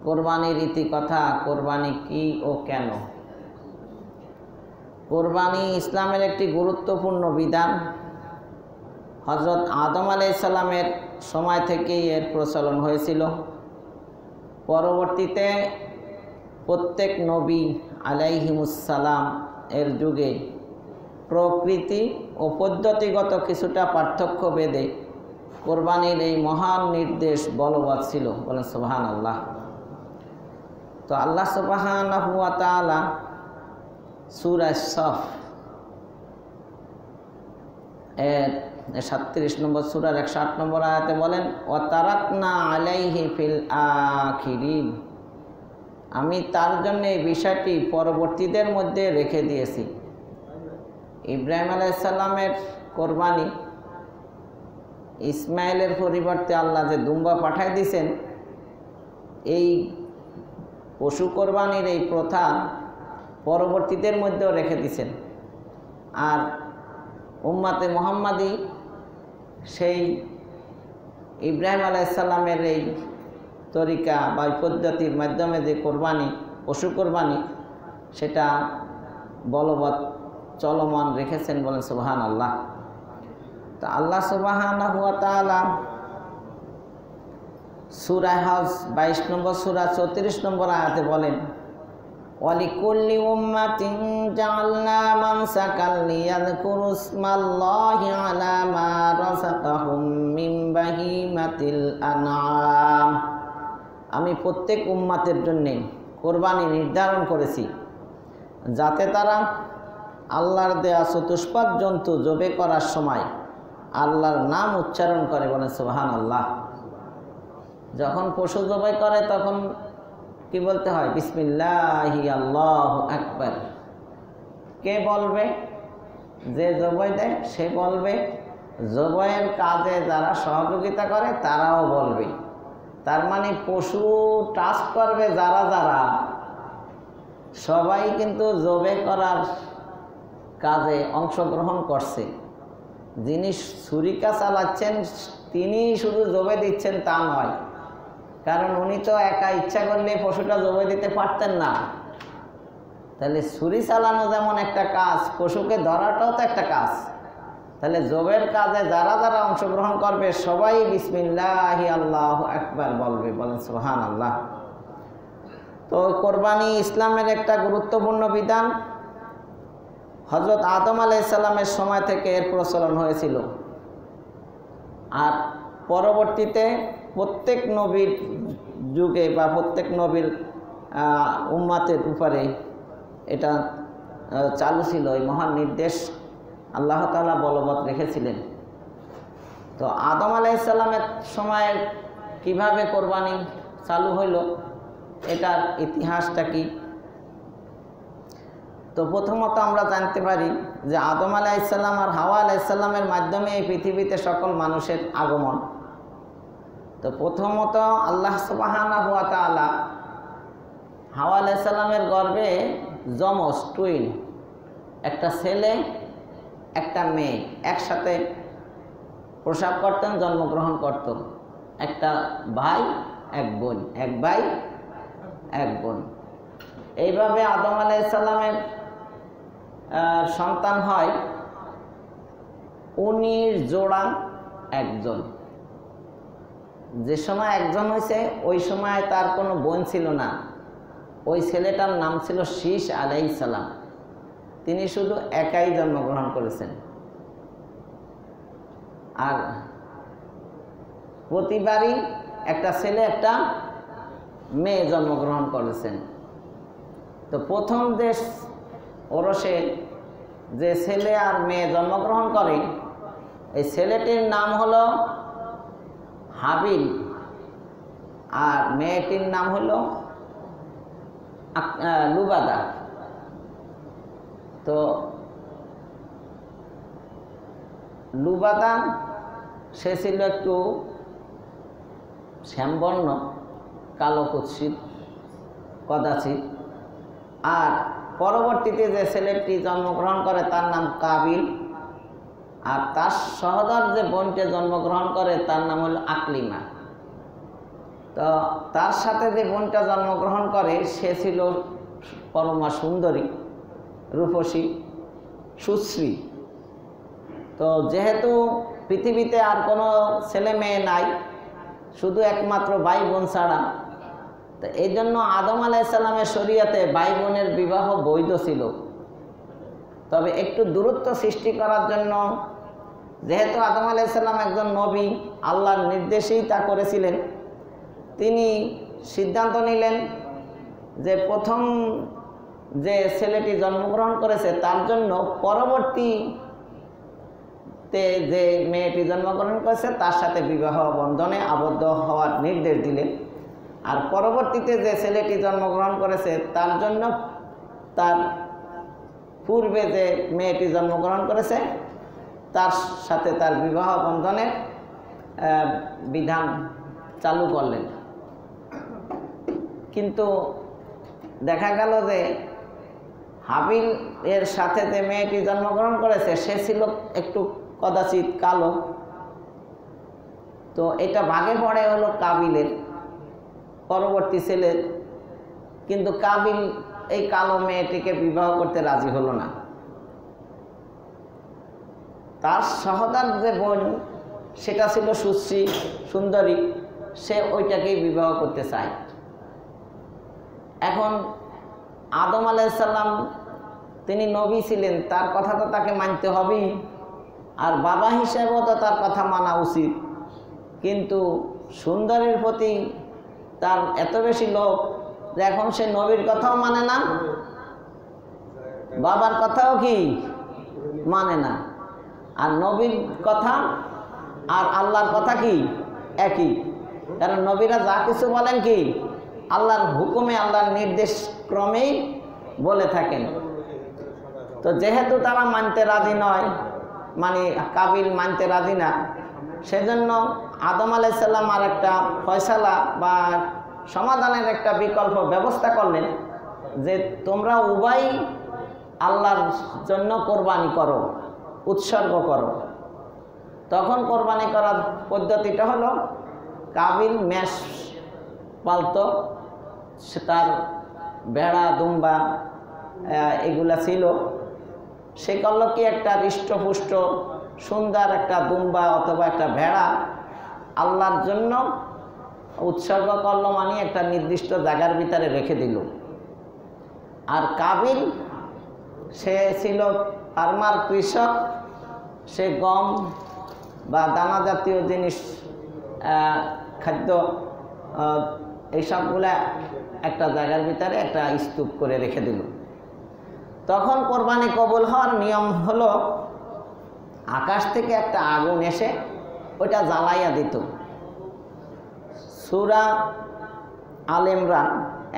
কোরবানির ইতিকথা, কোরবানি কি ও কেন। কোরবানি ইসলামের একটি গুরুত্বপূর্ণ বিধান। হযরত আদম আলাইহিস সালামের সময় থেকেই এর প্রচলন হয়েছিল। পরবর্তীতে প্রত্যেক নবী আলাইহিমুস সালাম এর যুগে প্রকৃতি ও পদ্ধতিগত কিছুটা পার্থক্য ভেদে কোরবানির এই মহান নির্দেশ বলবৎ ছিল। বলেন সুবহানাল্লাহ। তো আল্লাহ সুবহানাহু ওয়া তাআলা সূরা সফ এর 37 নম্বর সূরার 108 নম্বর আয়াতে বলেন, ওয়া তারাকনা আলাইহি ফিল আখিরিন, আমি তার জন্য এই বিষয়টি পরবর্তীদের মধ্যে রেখে দিয়েছি। ইব্রাহিম আলাইহিস সালামের কোরবানি, ইসমাইলের পরিবর্তে আল্লাহ যে দুম্বা পাঠাই দিয়েছেন, এই পশু কোরবানির এই প্রথা পরবর্তীদের মধ্যেও রেখে দিয়েছেন। আর উম্মাতে মুহাম্মাদি সেই ইব্রাহিম আলাইহিস সালামের এই তরিকা বা পদ্ধতির মাধ্যমে যে কোরবানি, পশু কোরবানি, সেটা বলবৎ চলমান রেখেছেন। বলেন সুবহানাল্লাহ। তো আল্লাহ সুবহানাহু ওয়া তাআলা সূরা হজ 22 নম্বর সূরা 34 নম্বর আয়াতে বলেন, ওয়ালিকুল্লি উম্মাতিন জাআলনা মানসাকাল লিয়াযকুরু ইসমাল্লাহি আলা মা রাযাকাহুম মিন বাহিমাতিল আনআম, আমি প্রত্যেক উম্মাতের জন্য কোরবানি নির্ধারণ করেছি যাতে তারা আল্লাহর দেয়া চতুষ্পাদ জন্তু জবে করার সময় আল্লাহর নাম উচ্চারণ করে। বলেন সুবহানাল্লাহ। যখন পশু জবাই করে তখন কি বলতে হয়? বিসমিল্লাহি আল্লাহু আকবার। কে বলবে? যে জবাই দেয় সে বলবে, জবাইয়ের কাজে যারা সহযোগিতা করে তারাও বলবে। তার মানে পশু টাচ করবে যারা যারা, সবাই কিন্তু জবে করার কাজে অংশগ্রহণ করছে। যিনি ছুরিকা চালাচ্ছেন তিনি শুধু জবে দিচ্ছেন তা নয়, কারণ উনি তো একা ইচ্ছা করলে পশুটা জবে দিতে পারতেন না। তাহলে ছুরি চালানো যেমন একটা কাজ, পশুকে ধরাটাও তো একটা কাজ। তাহলে জবের কাজে যারা যারা অংশগ্রহণ করবে সবাই বিসমিল্লাহি আল্লাহু আকবার বলবে। বলেন সুবহানাল্লাহ। তো কোরবানি ইসলামের একটা গুরুত্বপূর্ণ বিধান। হযরত আদম আলাইহিস সালামের সময় থেকে এর প্রচলন হয়েছিল। আর পরবর্তীতে প্রত্যেক নবীর যুগে বা প্রত্যেক নবীর উম্মাতের উপরে এটা চালু ছিল। এই মহান নির্দেশ আল্লাহ তাআলা বলবৎ রেখেছিলেন। তো আদম আলাইহিস সালামের সময় কিভাবে কোরবানি চালু হইল, এটার ইতিহাসটা কি? তো প্রথমত আমরা জানতে পারি যে আদম আলাইহিস সালাম আর হাওয়া আলাইহিস সালামের মাধ্যমে এই পৃথিবীতে সকল মানুষের আগমন। তো প্রথমত আল্লাহ সুবহানাহু ওয়া তাআলা হাওয়া আলাইহিস সালামের গর্ভে যমজ টুইন, একটা ছেলে একটা মেয়ে একসাথে প্রসব করতেন, জন্মগ্রহণ করত। একটা ভাই এক বোন, এক ভাই এক বোন। এইভাবে আদম আলাইহিস সালামের সন্তান হয় 19 জোড়া একজন। যে সময় একজন হয়েছে ওই সময় তার কোনো বোন ছিল না। ওই ছেলেটার নাম ছিল শীস আলাইহিস সালাম। তিনি শুধু একাই জন্মগ্রহণ করেছেন। আর প্রতিবারই একটা ছেলে একটা মেয়ে জন্মগ্রহণ করেছেন। তো প্রথম দেশ ওরসে যে ছেলে আর মেয়ে জন্মগ্রহণ করে, এই ছেলেটির নাম হলো হাবিল আর মেয়েটির নাম হলো লুবাদা। তো লুবাদা সে ছিল একটু শ্যামবর্ণ, কালো কুৎসিত কদাচিৎ। আর পরবর্তীতে যে ছেলেটি জন্মগ্রহণ করে তার নাম কাবিল। আর তার সহোদর যে বোনটি জন্মগ্রহণ করে তার নাম হলো আকলিমা। তো তার সাথে যে বোনটা জন্মগ্রহণ করে সে ছিল পরমা সুন্দরী, রূপসী, সুশ্রী। তো যেহেতু পৃথিবীতে আর কোনো ছেলে মেয়ে নাই, শুধু একমাত্র ভাই বোন ছাড়া, তো এই জন্য আদম আলাইহিস সালামের শরীয়তে ভাই বোনের বিবাহ বৈধ ছিল। তবে একটু দূরত্ব সৃষ্টি করার জন্য, যেহেতু আদম আলাইহিস সালাম একজন নবী, আল্লাহর নির্দেশেই তা করেছিলেন, তিনি সিদ্ধান্ত নিলেন যে প্রথম যে ছেলেটি জন্মগ্রহণ করেছে তার জন্য পরবর্তীতে যে মেয়েটি জন্মগ্রহণ করেছে তার সাথে বিবাহ বন্ধনে আবদ্ধ হওয়ার নির্দেশ দিলেন। আর পরবর্তীতে যে ছেলেটি জন্মগ্রহণ করেছে তার জন্য তার পূর্বে যে মেয়েটি জন্মগ্রহণ করেছে তার সাথে তার বিবাহ বন্ধনের বিধান চালু করলেন। কিন্তু দেখা গেল যে হাবিল এর সাথে যে মেয়েটি জন্মগ্রহণ করেছে সে ছিল একটু কদাচিৎ কালো। তো এটা ভাগে পড়ে হলো কাবিলের পরবর্তী ছেলে, কিন্তু কাবিল এই কালো মেয়েটিকে বিবাহ করতে রাজি হলো না। তার সহোদর যে বোন সেটা ছিল সুশ্রী সুন্দরী, সে ওইটাকেই বিবাহ করতে চায়। এখন আদম আলাইহিস সালাম তিনি নবী ছিলেন, তার কথা তো তাকে মানতে হবেই, আর বাবা হিসেবেও তো তার কথা মানা উচিত। কিন্তু সুন্দরীর প্রতি তার এত বেশি লোভ যে এখন সে নবীর কথাও মানে না, বাবার কথাও কি মানে না। আর নবীর কথা আর আল্লাহর কথা কি একই, কারণ নবীরা যা কিছু বলেন কি আল্লাহর হুকুমে, আল্লাহর নির্দেশ ক্রমেই বলে থাকেন। তো যেহেতু তারা মানতে রাজি নয়, মানে কাবিল মানতে রাজি না, সেজন্য আদম আলাইহিস সালাম আর একটা ফয়সালা বা সমাধানের একটা বিকল্প ব্যবস্থা করলেন যে তোমরা উভয় আল্লাহর জন্য কোরবানি করো, উৎসর্গ করো। তখন কোরবানি করার পদ্ধতিটা হলো, কাবিল মেষ পালতো, সে তার ভেড়া দুম্বা এগুলা ছিল। সে করল কি একটা হৃষ্টপুষ্ট সুন্দর একটা দুম্বা অথবা একটা ভেড়া আল্লাহর জন্য উৎসর্গ করলো, মানে একটা নির্দিষ্ট জায়গার ভিতরে রেখে দিল। আর কাবিল সে ছিল ফার্মার, কৃষক, সে গম বা দানা জাতীয় জিনিস, খাদ্য, এইসবগুলা একটা জায়গার ভিতরে একটা স্তূপ করে রেখে দিল। তখন কোরবানি কবুল হওয়ার নিয়ম হলো আকাশ থেকে একটা আগুন এসে ওইটা জ্বালাইয়া দিত। সূরা আল ইমরান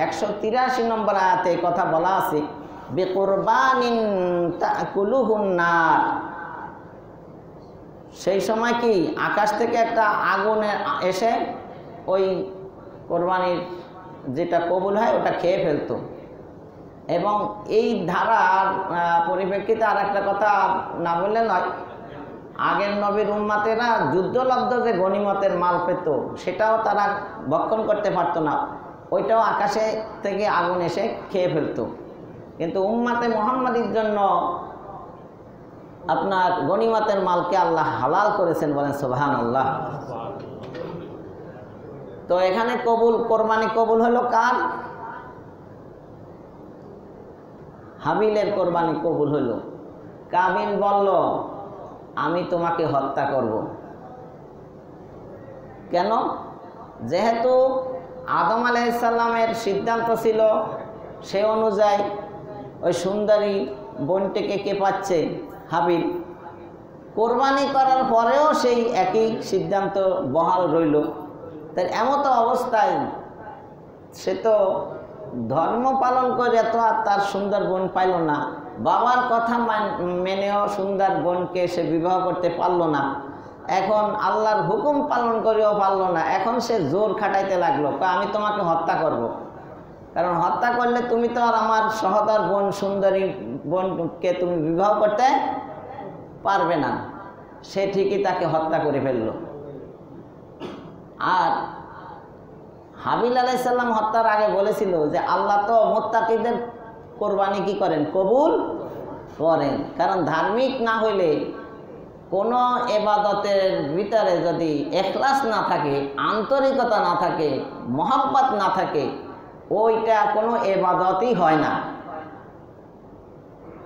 183 নম্বর আয়াতে কথা বলা আছে, বিকুরবানিন তাকুলুহুন নার। সেই সময় কি আকাশ থেকে একটা আগুন এসে ওই কোরবানির যেটা কবুল হয় ওটা খেয়ে ফেলতো। এবং এই ধারার পরিপ্রেক্ষিতে আর একটা কথা না বললে নয়, আগের নবীর উম্মাতেরা যুদ্ধলব্ধ যে গনিমতের মাল পেত সেটাও তারা ভক্ষণ করতে পারতো না, ওইটাও আকাশে থেকে আগুন এসে খেয়ে ফেলতো। কিন্তু উম্মাতে মুহাম্মাদির জন্য আপনার গনিমতের মালকে আল্লাহ হালাল করেছেন, বলেন সুবহানাল্লাহ। তো এখানে কোরবানি কবুল হলো কার? হাবিলের কোরবানি কবুল হলো। কাবিল বলল আমি তোমাকে হত্যা করব। কেন? যেহেতু আদম আলাইহিস সালামের সিদ্ধান্ত ছিল সে অনুযায়ী ওই সুন্দরী বোনটিকে কে পাচ্ছে? হাবিল। কোরবানি করার পরেও সেই একই সিদ্ধান্ত বহাল রইল। তাই এমত অবস্থায় সে তো ধর্ম পালন করে তো আর তার সুন্দর বোন পাইল না, বাবার কথা মেনেও সুন্দর বোনকে সে বিবাহ করতে পারল না, এখন আল্লাহর হুকুম পালন করেও পারল না। এখন সে জোর খাটাইতে লাগলো, আমি তোমাকে হত্যা করব। কারণ হত্যা করলে তুমি তো আর আমার সহোদর বোন সুন্দরী বোনকে তুমি বিবাহ করতে পারবে না। সে ঠিকই তাকে হত্যা করে ফেলল। আর হাবিল আলাইহিস সালাম হত্যার আগে বলেছিল যে আল্লাহ তো মুত্তাকিদের কোরবানি কি করেন, কবুল করেন। কারণ ধার্মিক না হইলে কোনো ইবাদতের ভিতরে যদি ইখলাস না থাকে, আন্তরিকতা না থাকে, মহব্বত না থাকে, ওইটা কোনো ইবাদতই হয় না।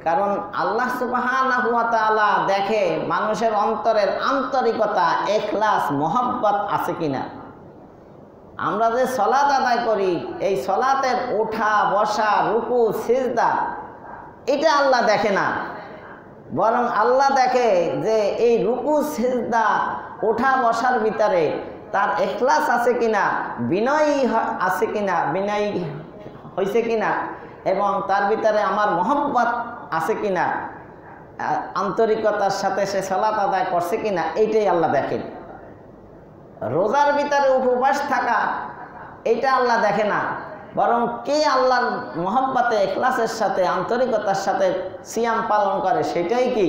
কারণ আল্লাহ সুবহানাহু ওয়া তাআলা দেখে মানুষের অন্তরের আন্তরিকতা, ইখলাস, মহব্বত আছে কিনা। আমরা যে সালাত আদায় করি, এই সালাতের ওঠা বসা, রুকু, সিজদা, এটা আল্লাহ দেখে না, বরং আল্লাহ দেখে যে এই রুকু সিজদা ওঠা বসার ভিতরে তার ইখলাস আছে কিনা, বিনয়ী আছে কিনা, বিনয়ী হয়েছে কিনা, এবং তার ভিতরে আমার মহব্বত আছে কিনা, আন্তরিকতার সাথে সে সালাত আদায় করছে কিনা, এইটাই আল্লাহ দেখেন। রোজার ভিতরে উপবাস থাকা, এটা আল্লাহ দেখে না, বরং কে আল্লাহর মহব্বতে ইখলাসের সাথে আন্তরিকতার সাথে সিয়াম পালন করে সেটাই কি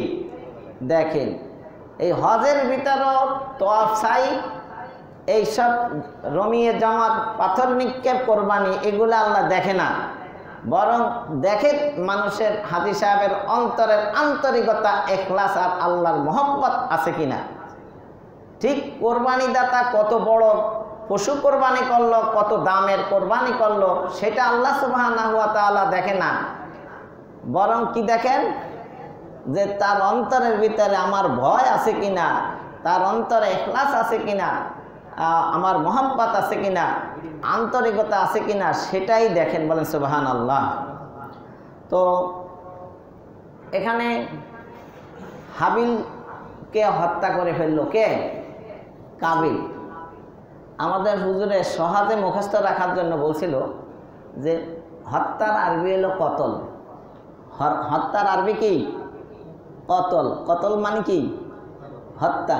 দেখেন। এই হজের ভিতরেও তওয়াফ সাই, এইসব রমিয়ে জামাত, পাথর নিক্ষেপ, কোরবানি, এগুলো আল্লাহ দেখে না, বরং দেখে মানুষের, হাজী সাহেবের অন্তরের আন্তরিকতা, ইখলাস আর আল্লাহর মহব্বত আছে কিনা। ঠিক কোরবানি দাতা কত বড় পশু কোরবানি করলো, কত দামের কোরবানি করলো, সেটা আল্লাহ সুবহানাহু ওয়া তাআলা দেখে না, বরং কি দেখেন যে তার অন্তরের ভিতরে আমার ভয় আছে কিনা, তার অন্তরে ইখলাস আছে কিনা, আমার মহব্বত আছে কিনা, আন্তরিকতা আছে কিনা, সেটাই দেখেন। বলেন সুবহানাল্লাহ। তো এখানে হাবিলকে হত্যা করে ফেললো কে? কাবিল। আমাদের হুজুরে সহজে মুখস্থ রাখার জন্য বলছিল যে হত্যার আরবি হলো কতল। হত্যার আরবি কি? কতল। কতল মানে কি? হত্যা।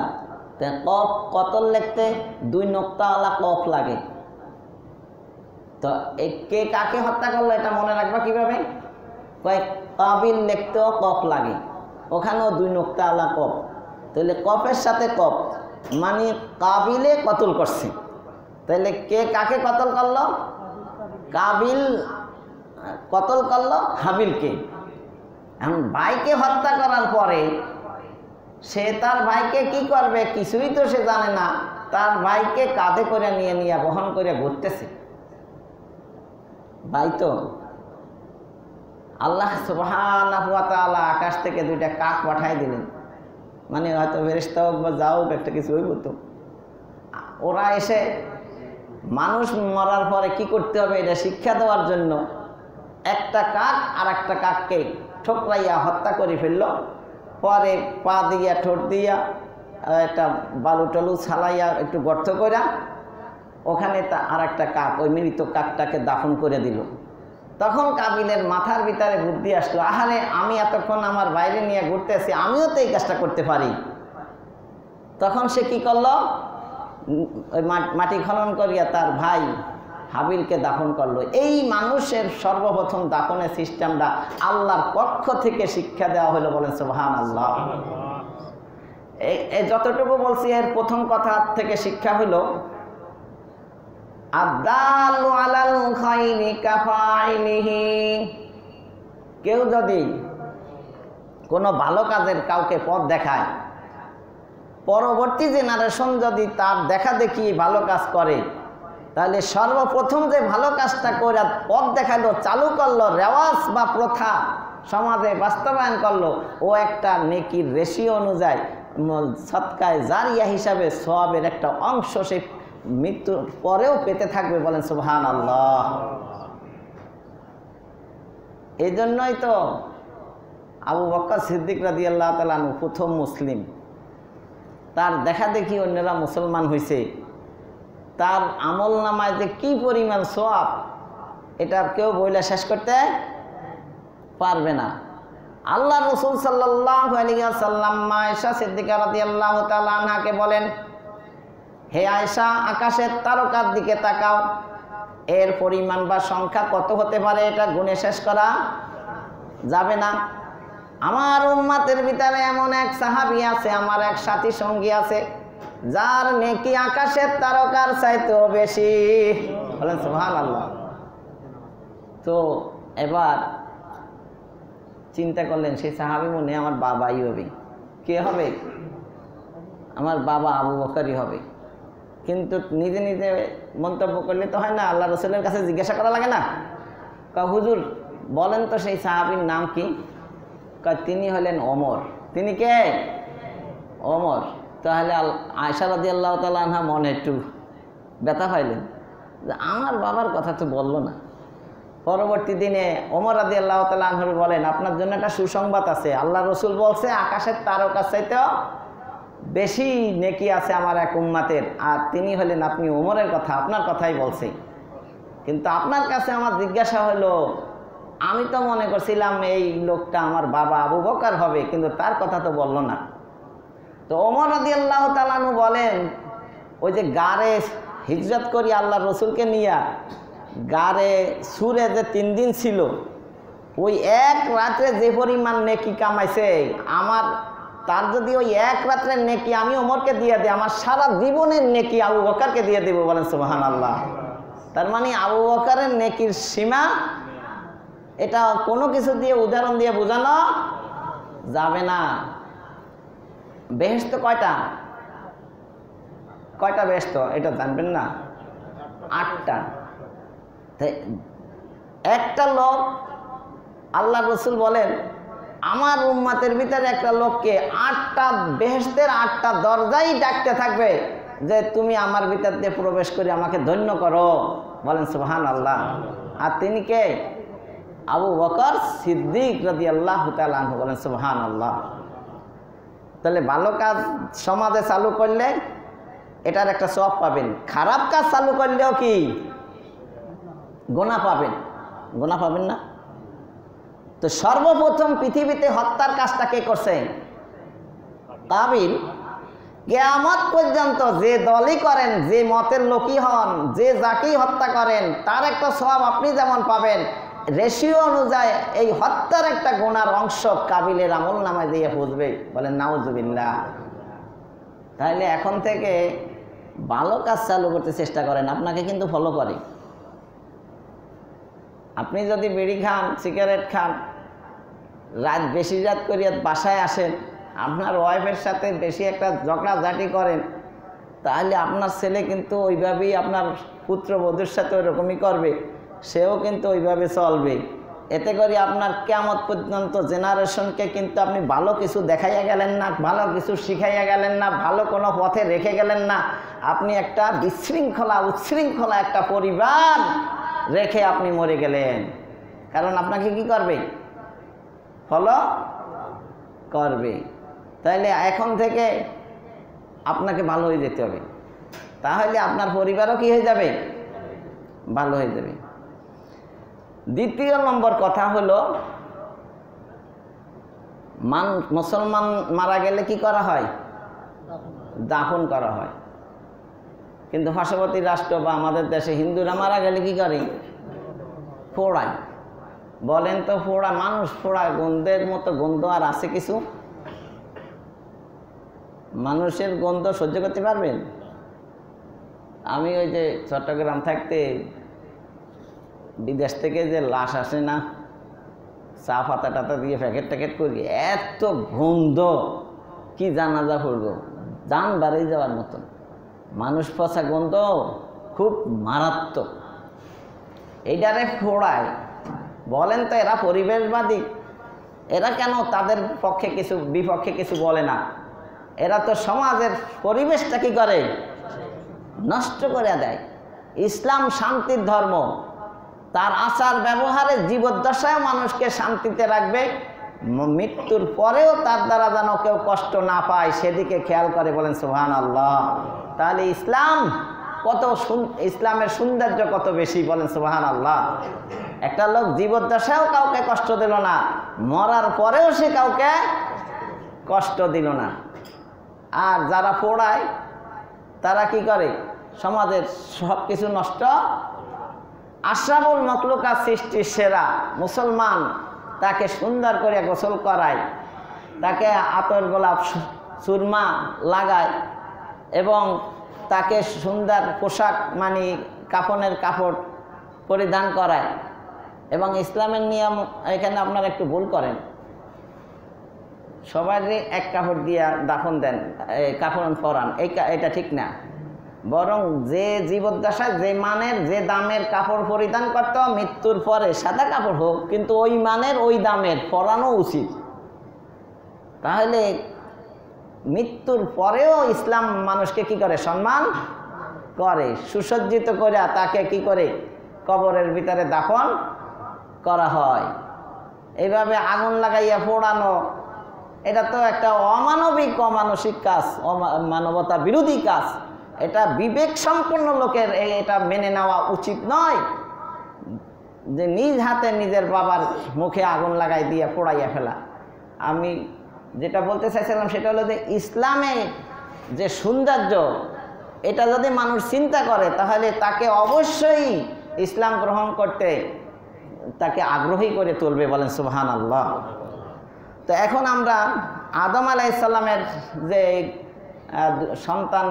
কফ, কতল লিখতে 2 নোক্তাওয়ালা কফ লাগে। তো কে কাকে হত্যা করলো এটা মনে রাখবা কিভাবে? কাবিল লিখতেও কফ লাগে, ওখানেও 2 নোক্তাওয়ালা কফ। তাহলে কফের সাথে কফ মানে কাবিলে কতল করছে। তাহলে কে কাকে কতল করলো? কাবিল কতল করলো হাবিলকে। এখন ভাইকে হত্যা করার পরে সে তার ভাইকে কি করবে কিছুই তো সে জানে না। তার ভাইকে কাঁধে করে নিয়ে বহন করে ঘুরতেছে। ভাই তো আল্লাহ সুবহানাহু ওয়া তাআলা আকাশ থেকে 2টা কাক পাঠাই দিলেন, মানে হয়তো ফেরেশতা হোক বা যাও একটা কিছু হইব। তো ওরা এসে মানুষ মরার পরে কি করতে হবে এটা শিক্ষা দেওয়ার জন্য একটা কাক আর একটা কাককে ঠোকরাইয়া হত্যা করে ফেলল। পরে পা দিয়া, ঠোঁট দিয়া, একটা বালু টালু ছালাইয়া একটু গর্ত করা ওখানে আর একটা কাক, ওই মৃত কাকটাকে দাফন করে দিল। তখন কাবিলের মাথার ভিতরে বুদ্ধি আসলো, আহারে আমি এতক্ষণ আমার বাইরে নিয়ে ঘুরতেছি, আমিও তো এই কাজটা করতে পারি। তখন সে কি করলো? ওই মাটি খনন করিয়া তার ভাই হাবিলকে দাফন করলো। এই মানুষের সর্বপ্রথম দাফনের সিস্টেমটা আল্লাহর পক্ষ থেকে শিক্ষা দেওয়া হলো। বলেন সুবহানাল্লাহ। যতটুকু বলছি এর প্রথম কথা থেকে শিক্ষা হলো আদালু আলাল খাইরি কাফাইলিহি। কেউ যদি কোনো ভালো কাজের কাউকে পথ দেখায়, পরবর্তী জেনারেশন যদি তার দেখা দেখি ভালো কাজ করে, তাহলে সর্বপ্রথম যে ভালো কাজটা করে পথ দেখালো, চালু করলো, রেওয়াজ বা প্রথা সমাজে বাস্তবায়ন করলো, ও একটা নেকির রেশিও অনুযায়ী সদকায়ে জারিয়া হিসাবে সওয়াবের একটা অংশ সে মৃত্যুর পরেও পেতে থাকবে। বলেন সুবহানাল্লাহ। এই জন্যই তো আবু বকর সিদ্দিক রাদিয়াল্লাহু তাআলা আনহু প্রথম মুসলিম। তার দেখা দেখি অন্যরা মুসলমান হয়েছে, তার আমল নামায় যে কি পরিমাণ সওয়াব এটা কেউ বইলা শেষ করতে পারবে না। আল্লাহ রাসূল সাল্লাল্লাহু আলাইহি ওয়াসাল্লাম আয়েশা সিদ্দিকা রাদিয়াল্লাহু তাআলা আনহাকে বলেন, হে আয়েশা, আকাশের তারকার দিকে তাকাও, এর পরিমাণ বা সংখ্যা কত হতে পারে এটা গুণে শেষ করা যাবে না। আমার উম্মতের ভিতরে এমন এক সাহাবী আছে, আমার এক সাথী সঙ্গী আছে, যার নেকি আকাশের তারকার চাইতেও বেশি। বলেন সুবহানাল্লাহ। তো এবার চিন্তা করলেন সেই সাহাবী মনে আমার বাবাই হবে। কে হবে? আমার বাবা আবু বকরই হবে। কিন্তু নিজে নিজে মন্তব্য করলে তো হয় না, আল্লাহ রসুলের কাছে জিজ্ঞাসা করা লাগে না? হুজুর বলেন তো সেই সাহাবীর নাম কি? তিনি হলেন ওমর। তিনি কে? ওমর। তাহলে আয়েশা রাদিয়াল্লাহু তাআলা আনহা মনে একটু ব্যথা পাইলেন যে আমার বাবার কথা তো বললো না। পরবর্তী দিনে ওমর রাদিয়াল্লাহু তাআলা আনহু বলেন, আপনার জন্য একটা সুসংবাদ আছে। আল্লাহ রসুল বলছে আকাশের তারকার চাইতেও বেশি নেকি আছে আমার এক উম্মাতের, আর তিনি হলেন আপনি ওমরের কথা, আপনার কথাই বলছে। কিন্তু আপনার কাছে আমার জিজ্ঞাসা হলো, আমি তো মনে করছিলাম এই লোকটা আমার বাবা আবু বকর হবে, কিন্তু তার কথা তো বললো না। তো ওমর রাদিয়াল্লাহু তাআলা আনহু বলেন, ওই যে গারে হিজরত করি আল্লাহ রসুলকে নিয়ে, গারে সুরে যে 3 দিন ছিল, ওই এক রাত্রে যে পরিমাণ নেকি কামাইছে, আমার তার যদি ওই এক রাত্রের নেকি আমি ওমরকে দিয়ে দিই, আমার সারা জীবনের নেকি আবু বকরকে দিয়ে দেব। বলেন সুবহানাল্লাহ। তার মানে আবু বকরের নেকির সীমা, এটা কোনো কিছু দিয়ে উদাহরণ দিয়ে বোঝানো যাবে না। বেহেশত কয়টা? কয়টা বেহেশত এটা জানবেন না? 8টা। একটা লোক, আল্লাহ রসুল বলেন আমার উম্মতের ভিতরে একটা লোককে 8টা বেহেশতের 8টা দরজাই ডাকতে থাকবে যে তুমি আমার ভিতর দিয়ে প্রবেশ করে আমাকে ধন্য করো। বলেন সুবহানাল্লাহ। আর তিনি কে? আবু বকর সিদ্দিক রাদিয়াল্লাহু তাআলা আনহু। বলেন সুবহানাল্লাহ। তাহলে ভালো কাজ সমাজে চালু করলে এটার একটা সওয়াব পাবেন, খারাপ কাজ চালু করলেও কি গুনাহ পাবেন? গুনাহ পাবেন না? তো সর্বপ্রথম পৃথিবীতে হত্যার কাজটা কে করছে? কাবিল। কিয়ামত পর্যন্ত যে দলই করেন, যে মতের লোকই হন, যে যাকেই হত্যা করেন, তার একটা সওয়াব আপনি যেমন পাবেন, রেশিও অনুযায়ী এই হত্যার একটা গুনার অংশ কাবিলের আমল নামায় দিয়ে বুঝবে। বলেন নাউজুবিল্লাহ। তাহলে এখন থেকে ভালো কাজ চালু করতে চেষ্টা করেন, আপনাকে কিন্তু ফলো করে। আপনি যদি বিড়ি খান, সিগারেট খান, বেশি রাত করিয়া বাসায় আসেন, আপনার ওয়াইফের সাথে বেশি একটা ঝগড়াঝাটি করেন, তাহলে আপনার ছেলে কিন্তু ওইভাবেই আপনার পুত্রবধূর সাথে ওইরকমই করবে, সেও কিন্তু ওইভাবে চলবে। এতে করে আপনার কিয়ামত পর্যন্ত জেনারেশনকে কিন্তু আপনি ভালো কিছু দেখাইয়া গেলেন না, ভালো কিছু শিখাইয়া গেলেন না, ভালো কোনো পথে রেখে গেলেন না। আপনি একটা বিশৃঙ্খলা উচ্ছৃঙ্খলা একটা পরিবার রেখে আপনি মরে গেলেন। কারণ আপনাকে কি করবে? ফলো করবে। তাইলে এখন থেকে আপনাকে ভালো হয়ে যেতে হবে, তাহলে আপনার পরিবারও কি হয়ে যাবে? ভালো হয়ে যাবে। দ্বিতীয় নম্বর কথা হলো, মুসলমান মারা গেলে কি করা হয়? দাফন করা হয়। কিন্তু পার্শ্ববর্তী রাষ্ট্র বা আমাদের দেশে হিন্দুরা মারা গেলে কি করে? পোড়ায়। বলেন তো পোড়া মানুষ পোড়ায়, গন্ধের মতো গন্ধ আর আছে কিছু? মানুষের গন্ধ সহ্য করতে পারবেন? আমি ওই যে চট্টগ্রাম থাকতে বিদেশ থেকে যে লাশ আসে না, চা পাতা টাতা দিয়ে প্যাকেট ট্যাকেট করি, এত গন্ধ, কি জানাজা পড়ব, জান বাড়িয়ে যাওয়ার মতন মানুষ পচা গন্ধ, খুব মারাত্মক। এইটারে পোড়ায়। বলেন তো এরা পরিবেশবাদী, এরা কেন তাদের পক্ষে কিছু বিপক্ষে কিছু বলে না? এরা তো সমাজের পরিবেশটা কি করে? নষ্ট করে দেয়। ইসলাম শান্তির ধর্ম, তার আচার ব্যবহারে জীবদ্দশায় মানুষকে শান্তিতে রাখবে, মৃত্যুর পরেও তার দ্বারা যেন কেউ কষ্ট না পায় সেদিকে খেয়াল করে। বলেন সুবহানাল্লাহ। তাহলে ইসলাম কত, ইসলামের সৌন্দর্য কত বেশি। বলেন সুবহানাল্লাহ। একটা লোক জীবদ্দশায়ও কাউকে কষ্ট দিল না, মরার পরেও সে কাউকে কষ্ট দিল না। আর যারা পোড়ায় তারা কি করে? সমাজের সব কিছু নষ্ট। আশরাফুল মাখলুকাত সৃষ্টির সেরা মুসলমান, তাকে সুন্দর করে গোসল করায়, তাকে আতর গোলাপ সুরমা লাগায় এবং তাকে সুন্দর পোশাক কাফনের কাপড় পরিধান করায়। এবং ইসলামের নিয়ম এখানে আপনারা একটু ভুল করেন, সবারই এক কাপড় দিয়া দাফন দেন, কাফন পরান, এটা ঠিক না। বরং যে জীবদ্দশায় যে মানের যে দামের কাপড় পরিধান করতে, মৃত্যুর পরে সাদা কাপড় হোক, কিন্তু ওই মানের ওই দামের পরানো উচিত। তাহলে মৃত্যুর পরেও ইসলাম মানুষকে কি করে? সম্মান করে, সুসজ্জিত করে তাকে কি করে? কবরের ভিতরে দাফন করা হয়। এইভাবে আগুন লাগাইয়া পোড়ানো, এটা তো একটা অমানবিক অমানসিক কাজ, মানবতা বিরোধী কাজ। এটা বিবেক সম্পন্ন লোকের এটা মেনে নেওয়া উচিত নয়, যে নিজ হাতে নিজের বাবার মুখে আগুন লাগাই দিয়ে পোড়াইয়া ফেলা। আমি যেটা বলতে চাইছিলাম সেটা হলো যে ইসলামে যে সৌন্দর্য, এটা যদি মানুষ চিন্তা করে তাহলে তাকে অবশ্যই ইসলাম গ্রহণ করতে তাকে আগ্রহী করে তুলবে। বলেন সুবহানাল্লাহ। তো এখন আমরা আদম আলাইহিস সালামের যে সন্তান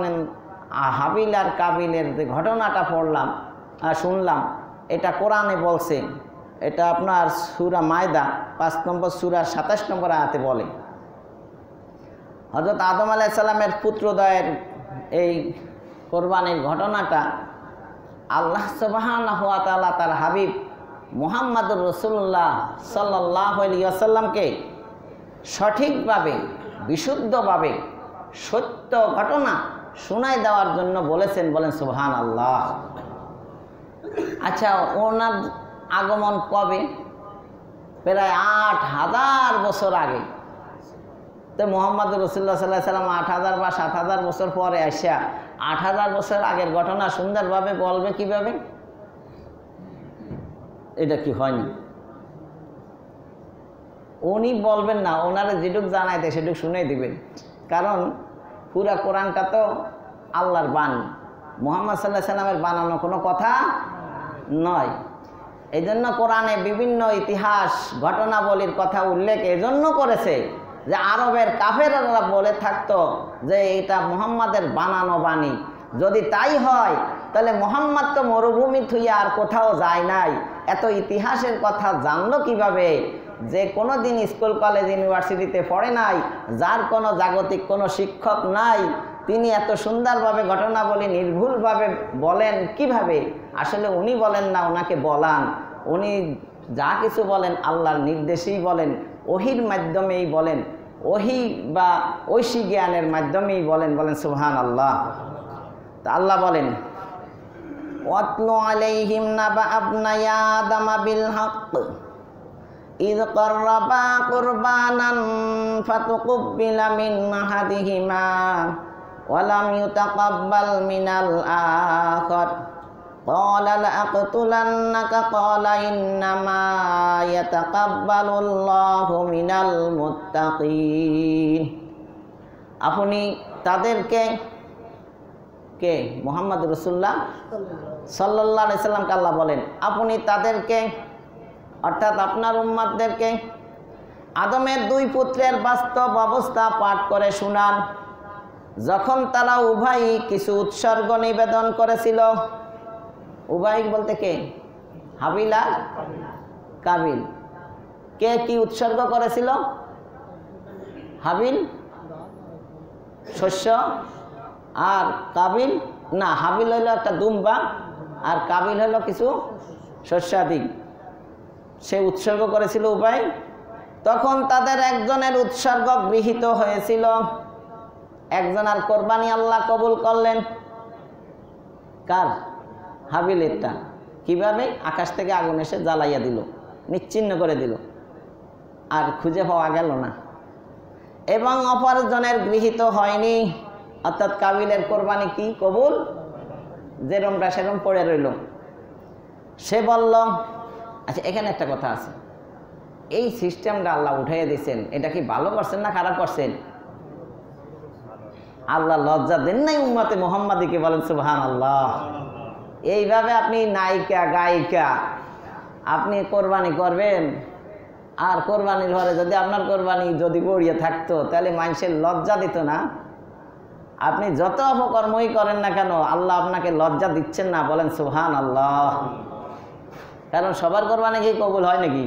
হাবিল আর কাবিলের যে ঘটনাটা পড়লাম শুনলাম, এটা কোরআনে বলছে। এটা আপনার সূরা মায়দা 5 নম্বর সূরার 27 নম্বর আয়াতে বলে, হযরত আদম আলাইহিস সালামের পুত্রদ্বয়ের এই কোরবানির ঘটনাটা আল্লাহ সুবহানাহু ওয়া তাআলা তার হাবিব মুহাম্মদুর রাসূলুল্লাহ সাল্লাল্লাহু আলাইহি ওয়াসাল্লামকে সঠিকভাবে বিশুদ্ধভাবে সত্য ঘটনা শোনায় দেওয়ার জন্য বলেছেন। বলেন সুবহানাল্লাহ। আচ্ছা, ওনার আগমন কবে? প্রায় 8000 বছর আগে। তো মুহাম্মদুর রাসূলুল্লাহ সাল্লাল্লাহু আলাইহি ওয়াসাল্লাম 8000 বা 7000 বছর পরে আসা 8000 বছর আগের ঘটনা সুন্দরভাবে বলবে কিভাবে? এটা কি হয়নি? উনি বলবেন না, ওনারা যেটুক জানাইতে সেটুক শুনেই দিবেন। কারণ পুরা কোরআনটা তো আল্লাহর বাণী, মুহাম্মদ সাল্লাল্লাহু আলাইহি সাল্লামের বানানো কোনো কথা নয়। এই জন্য কোরআনে বিভিন্ন ইতিহাস ঘটনাবলীর কথা উল্লেখ এজন্য করেছে যে আরবের কাফেররা বলে থাকতো যে এটা মুহাম্মাদের বানানো বাণী। যদি তাই হয় তাহলে মুহাম্মদ তো মরুভূমি থুইয়া আর কোথাও যায় নাই, এত ইতিহাসের কথা জানলো কিভাবে? যে কোনো দিন স্কুল কলেজ ইউনিভার্সিটিতে পড়ে নাই, যার কোনো জাগতিক কোনো শিক্ষক নাই, তিনি এত সুন্দরভাবে ঘটনাবলী নির্ভুলভাবে বলেন কিভাবে? আসলে উনি বলেন না, ওনাকে বলান। উনি যা কিছু বলেন আল্লাহর নির্দেশেই বলেন, ওহির মাধ্যমেই বলেন, ওহি বা ঐশী জ্ঞানের মাধ্যমেই বলেন। বলেন সুবহানাল্লাহ। তা আল্লাহ বলেন, ওয়াতলু আলাইহিম নাবা আবনাই আদম বিল হক ইয ক্বাররাবা কুরবানান ফাতুকুব্বিলা মিন আহাদিহিমা ওয়া লাম ইউতাকাব্বাল মিনাল আখার ক্বালা লাআকতুলান্নাকা ক্বালা ইন্নামা ইয়াতাকাব্বালুল্লাহু মিনাল মুত্তাকিন। আপনি তাদেরকে, কে? মুহাম্মদ রাসূলুল্লাহ সাল্লাল্লাহু আলাইহি সাল্লামকে আল্লাহ বলেন, আপনি তাদেরকে অর্থাৎ আপনার উম্মতদেরকে আদমের 2 পুত্রের বাস্তব অবস্থা পাঠ করে শুনান, যখন তারা উভয়ই কিছু উৎসর্গ নিবেদন করেছিল। উভয় বলতে কে? হাবিল আর কাবিল। কে কি উৎসর্গ করেছিল? হাবিল শস্য, আর কাবিল না, হাবিল হইল একটা দুম্বা, আর কাবিল হইল কিছু শস্যাদি। সে উৎসর্গ করেছিল উভয়। তখন তাদের একজনের উৎসর্গ গৃহীত হয়েছিল, একজনের কোরবানি আল্লাহ কবুল করলেন। কার? হাবিলেরটা। কিভাবে? আকাশ থেকে আগুন এসে জ্বালাইয়া দিল, নিশ্চিহ্ন করে দিল, আর খুঁজে পাওয়া গেল না। এবং অপরজনের গৃহীত হয়নি, অর্থাৎ কাবিলের কোরবানি কি কবুল? যেরমটা সেরম পড়ে রইল। সে বলল, আচ্ছা এখানে একটা কথা আছে, এই সিস্টেমটা আল্লাহ উঠাইয়া দিয়েছেন, এটা কি ভালো করছেন না খারাপ করছেন? আল্লাহ লজ্জা দেন নাই উম্মতে মুহাম্মাদীকে? বলেন সুবহানাল্লাহ। এইভাবে আপনি নায়িকা গায়িকা আপনি কোরবানি করবেন, আর কোরবানির ঘরে যদি আপনার কোরবানি যদি পড়িয়ে থাকতো তাহলে মানুষের লজ্জা দিত না? আপনি যত অপকর্মই করেন না কেন আল্লাহ আপনাকে লজ্জা দিচ্ছেন না, বলেন সুবহানাল্লাহ। কারণ সবার কোরবানি কি কবুল হয় নাকি?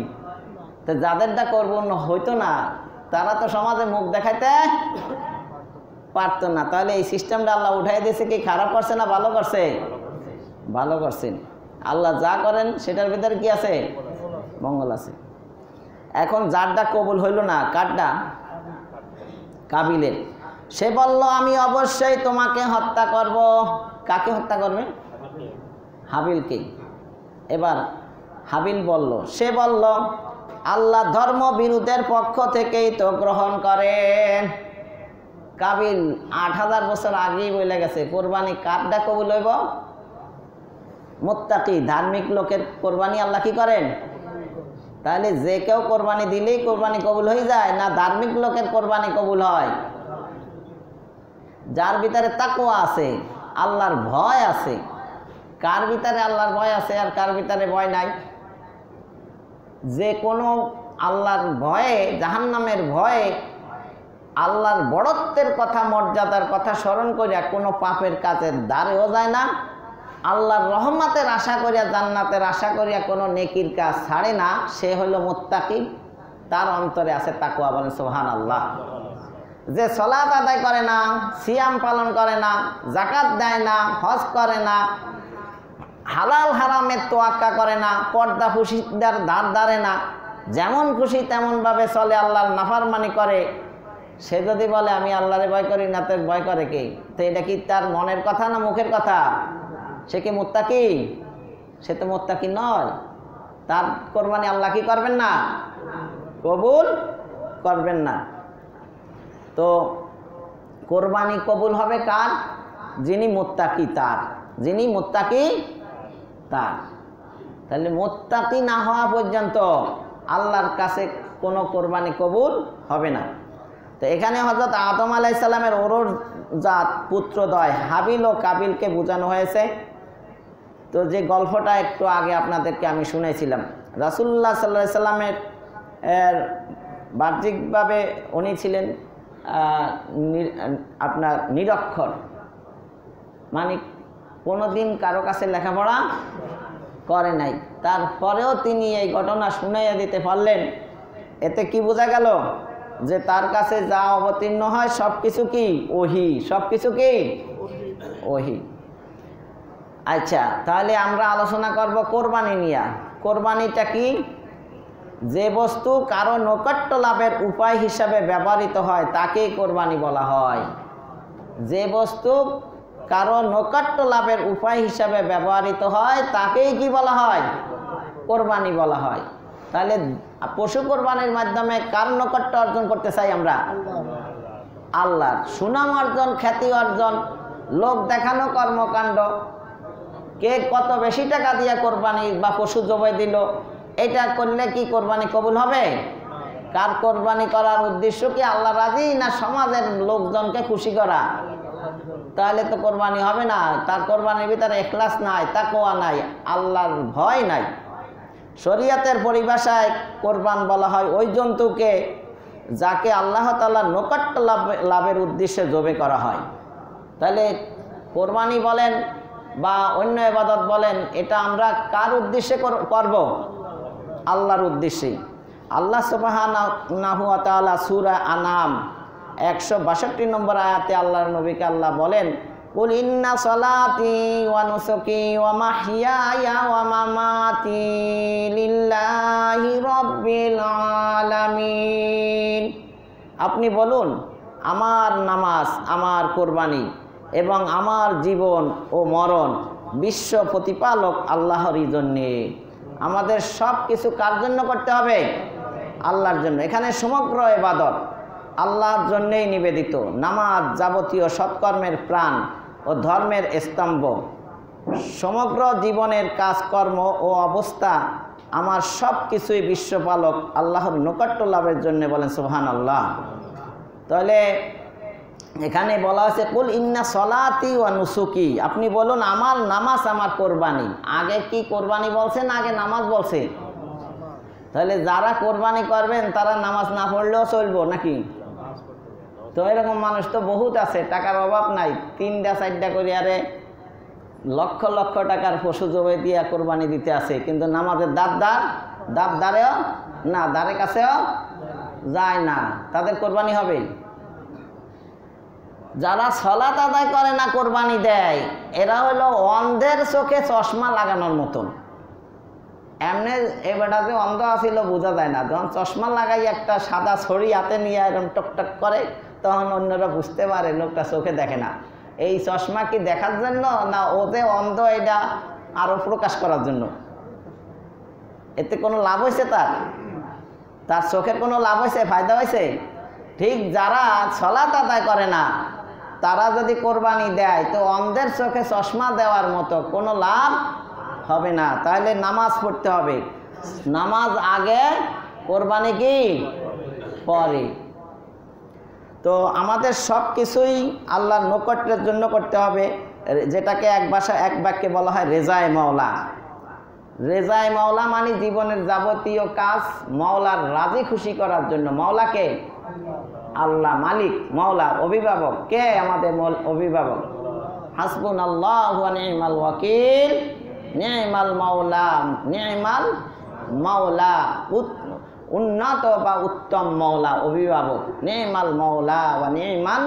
তো যাদেরটা করবো হইতো না তারা তো সমাজে মুখ দেখাইতে পারতো না। তাহলে এই সিস্টেমটা আল্লাহ উঠাই দিয়েছে, কি খারাপ করছে না ভালো করছে? ভালো করছেন। আল্লাহ যা করেন সেটার ভিতরে কি আছে? মঙ্গল আছে। এখন যারটা কবুল হইল না, কারটা? কাবিলের। সে বলল আমি অবশ্যই তোমাকে হত্যা করব। কাকে হত্যা করবে? হাবিলকে। এবার হাবিল বলল, সে বলল আল্লাহ ধর্ম বিরোধের পক্ষ থেকেই তো গ্রহণ করেন। কাবিল ৮০০০ বছর আগেই বলে গেছে কোরবানি কারটা কবুল হইব? মুত্তাকি ধার্মিক লোকের কোরবানি আল্লাহ কি করেন? তাহলে যে কেউ কোরবানি দিলেই কোরবানি কবুল হয়ে যায় না ধার্মিক লোকের কোরবানি কবুল হয়? যার ভিতরে তাকওয়া আছে, আল্লাহর ভয় আছে। কার ভিতরে আল্লাহর ভয় আছে আর কার ভিতরে ভয় নাই? যে কোনো আল্লাহর ভয়ে, জাহান্নামের ভয়ে, আল্লাহর বড়ত্বের কথা, মর্যাদার কথা স্মরণ করিয়া কোনো পাপের কাজের দ্বারেও যায় না, আল্লাহর রহমতের আশা করিয়া, জান্নাতের আশা করিয়া কোনো নেকির কাজ ছাড়ে না, সে হলো মুত্তাকি। তার অন্তরে আছে তাকওয়া, বলেন সুবহানাল্লাহ। যে সালাত আদায় করে না, সিয়াম পালন করে না, যাকাত দেয় না, হজ করে না, হালাল হারামের তোয়াক্কা করে না, পর্দা ফুশিদার ধার ধারে না, যেমন খুশি তেমনভাবে চলে, আল্লাহর নাফরমানি করে, সে যদি বলে আমি আল্লাহরে ভয় করি না, তো ভয় করে কে? তো এটা কি তার মনের কথা না মুখের কথা? সে কি মুত্তাকি? সে তো মুত্তাকি নয়। তার কোরবানি আল্লাহ কি করবেন না? কবুল করবেন না। তো কোরবানি কবুল হবে কার? যিনি মুত্তাকি তার। যিনি মুত্তাকি তার। তাহলে মুত্তাকি না হওয়া পর্যন্ত আল্লাহর কাছে কোনো কোরবানি কবুল হবে না। তো এখানে হযরত আদম আলাইহিস সালামের ওরজাত পুত্রদ্বয় হাবিল ও কাবিলকে বোঝানো হয়েছে। তো যে গল্পটা একটু আগে আপনাদেরকে আমি শুনেছিলাম, রাসূলুল্লাহ সাল্লাল্লাহু আলাইহি সাল্লামের বাহ্যিকভাবে উনি ছিলেন আপনার নিরক্ষর, মানে কোনোদিন কারো কাছে লেখাপড়া করে নাই। তারপরেও তিনি এই ঘটনা শুনাইয়া দিতে পারলেন। এতে কি বোঝা গেল? যে তার কাছে যা অবতীর্ণ হয় সব কিছু কি? ওহী। সব কিছু কি? ওহী। আচ্ছা, তাহলে আমরা আলোচনা করব কোরবানি নিয়ে। কোরবানিটা কি? যে বস্তু কারো নৈকট্য লাভের উপায় হিসাবে ব্যবহৃত হয় তাকেই কোরবানি বলা হয়। যে বস্তু কারো নৈকট্য লাভের উপায় হিসাবে ব্যবহৃত হয় তাকেই কি বলা হয়? কোরবানি বলা হয়। তাহলে পশু কোরবানির মাধ্যমে কার নৈকট্য অর্জন করতে চাই আমরা? আল্লাহর। সুনাম অর্জন, খ্যাতি অর্জন, লোক দেখানো কর্মকাণ্ড, কে কত বেশি টাকা দিয়ে কোরবানি বা পশু জবাই দিল, এটা করলে কি কোরবানি কবুল হবে? কার কোরবানি করার উদ্দেশ্য কি? আল্লাহ রাজি না সমাজের লোকজনকে খুশি করা? তাহলে তো কোরবানি হবে না। তার কোরবানির ভিতরে ইখলাস নাই, তাকওয়া নাই, আল্লাহর ভয় নাই। শরীয়তের পরিভাষায় কোরবান বলা হয় ওই জন্তুকে যাকে আল্লাহ তাআলার নৈকট্য লাভের উদ্দেশ্যে জবে করা হয়। তাহলে কোরবানি বলেন বা অন্য ইবাদত বলেন, এটা আমরা কার উদ্দেশ্যে করব? আল্লাহর উদ্দেশ্যে। আল্লাহ সুবহানাহু ওয়া তাআলা সূরা আনাম 162 নম্বর আয়াতে আল্লাহর নবীকে আল্লাহ বলেন, কুল ইন্না সলাতি ওয়া নুসুকি ওয়া মাহইয়ায়া ওয়া মামাতি লিল্লাহি রাব্বিল আলামিন। আপনি বলুন, আমার নামাজ, আমার কোরবানি এবং আমার জীবন ও মরণ বিশ্ব প্রতিপালক আল্লাহরই জন্যে। আমাদের সব কিছু কার জন্য করতে হবে? আল্লাহর জন্য। এখানে সমগ্র ইবাদত আল্লাহর জন্যেই নিবেদিত। নামাজ যাবতীয় সৎকর্মের প্রাণ ও ধর্মের স্তম্ভ। সমগ্র জীবনের কাজকর্ম ও অবস্থা, আমার সব কিছুই বিশ্বপালক আল্লাহর নৈকট্য লাভের জন্য, বলেন সুবহানাল্লাহ। তাহলে এখানে বলা আছে কুল ইন্না সলাতি ওয়া নুসুকি। আপনি বলুন আমার নামাজ, আমার কোরবানি। আগে কি কোরবানি বলছেন? আগে নামাজ বলছে। তাহলে যারা কোরবানি করবেন তারা নামাজ না পড়লেও চলবো নাকি? তো এরকম মানুষ তো বহুত আছে, টাকার অভাব নাই, 3টা 4টা করে আরে লক্ষ লক্ষ টাকার পশু জবাই দিয়া কোরবানি দিতে আছে, কিন্তু নামাজের দাঁড়েও না, দাঁড়ে কাছেও যায় না, তাদের কোরবানি হবে? যারা সালাত আদায় করে না কোরবানি দেয়, এরা হলো অন্ধের চোখে চশমা লাগানোর মতন। এমনি এ বেটা যে অন্ধ আসিল বোঝা যায় না, যখন চশমা লাগাই একটা সাদা ছড়ি হাতে নিয়ে এরকম টকটক করে, তখন অন্যরা বুঝতে পারে লোকটা চোখে দেখে না। এই চশমা কি দেখার জন্য না ও যে অন্ধ এটা আরো প্রকাশ করার জন্য? এতে কোনো লাভ হয়েছে? তার চোখের কোনো লাভ হয়েছে, ফায়দা হয়েছে? ঠিক যারা সালাত আদায় করে না তারা যদি কোরবানি দেয়, তো অন্ধের চোখে চশমা দেওয়ার মতো কোনো লাভ হবে না। তাহলে নামাজ পড়তে হবে, নামাজ আগে, কোরবানি কি পরে। তো আমাদের সব কিছুই আল্লাহর নৈকট্যের জন্য করতে হবে, যেটাকে এক বাক্যে বলা হয় রেজায়ে মাওলা। রেজায়ে মাওলা মানে জীবনের যাবতীয় কাজ মাওলার রাজি খুশি করার জন্য। মাওলাকে আল্লাহ, মালিক, মাওলা, অভিভাবক কে? আমাদের অভিভাবক। হাসবুনাল্লাহু ওয়া নি'মাল ওয়াকিল, নি'মাল মাওলা, নি'মাল মাওলা, উন্নত বা উত্তম মাওলা, অভিভাবক। নি'মাল মাওলা ওয়া নি'মাল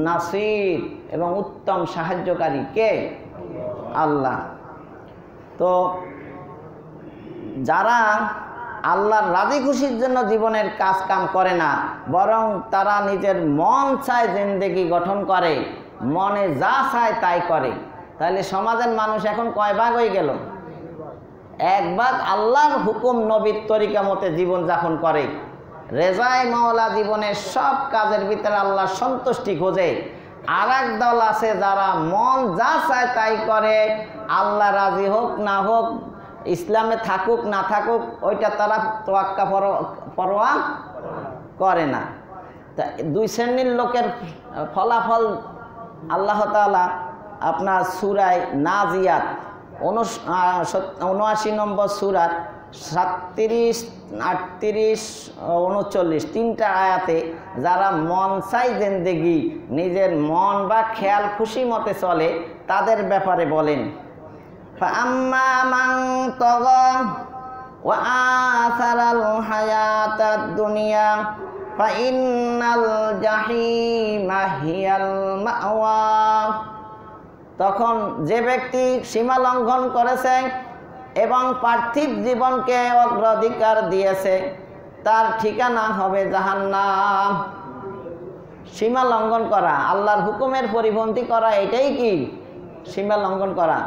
নাসির, এবং উত্তম সাহায্যকারী কে? আল্লাহ। তো যারা আল্লাহর রাজি খুশির জন্য জীবনের কাজ কাম করে না, বরং তারা নিজের মন চায় জিন্দেগি গঠন করে, মনে যা চায় তাই করে, তাহলে সমাজের মানুষ এখন কয় ভাগ হয়ে গেল? এক ভাগ আল্লাহর হুকুম নবীর তরিকা মতে জীবন যাপন করে, রেজায়ে মাওলা, জীবনের সব কাজের ভিতরে আল্লাহর সন্তুষ্টি খোঁজে। আর এক দল আছে যারা মন যা চায় তাই করে, আল্লাহ রাজি হোক না হোক, ইসলামে থাকুক না থাকুক, ওইটা তারা তোয়াক্কা পরোয়া করে না। তা 2 শ্রেণীর লোকের ফলাফল আল্লাহ তাআলা আপনার সূরা নাজিয়াত 79 নম্বর সূরা 37, 38, 39 3টা আয়াতে যারা মন চাই জিন্দেগি নিজের মন বা খেয়াল খুশি মতে চলে, তাদের ব্যাপারে বলেন, فأما من طغى وآثر الحياة الدنيا فإن الجحيم هي المأوى। তখন যে ব্যক্তি সীমা লঙ্ঘন করেছে এবং পার্থিব জীবনকে অগ্রাধিকার দিয়েছে, তার ঠিকানা হবে জাহান্নাম। সীমা লঙ্ঘন করা, আল্লাহর হুকুমের পরিপন্থী করা, এটাই কি সীমা লঙ্ঘন করা।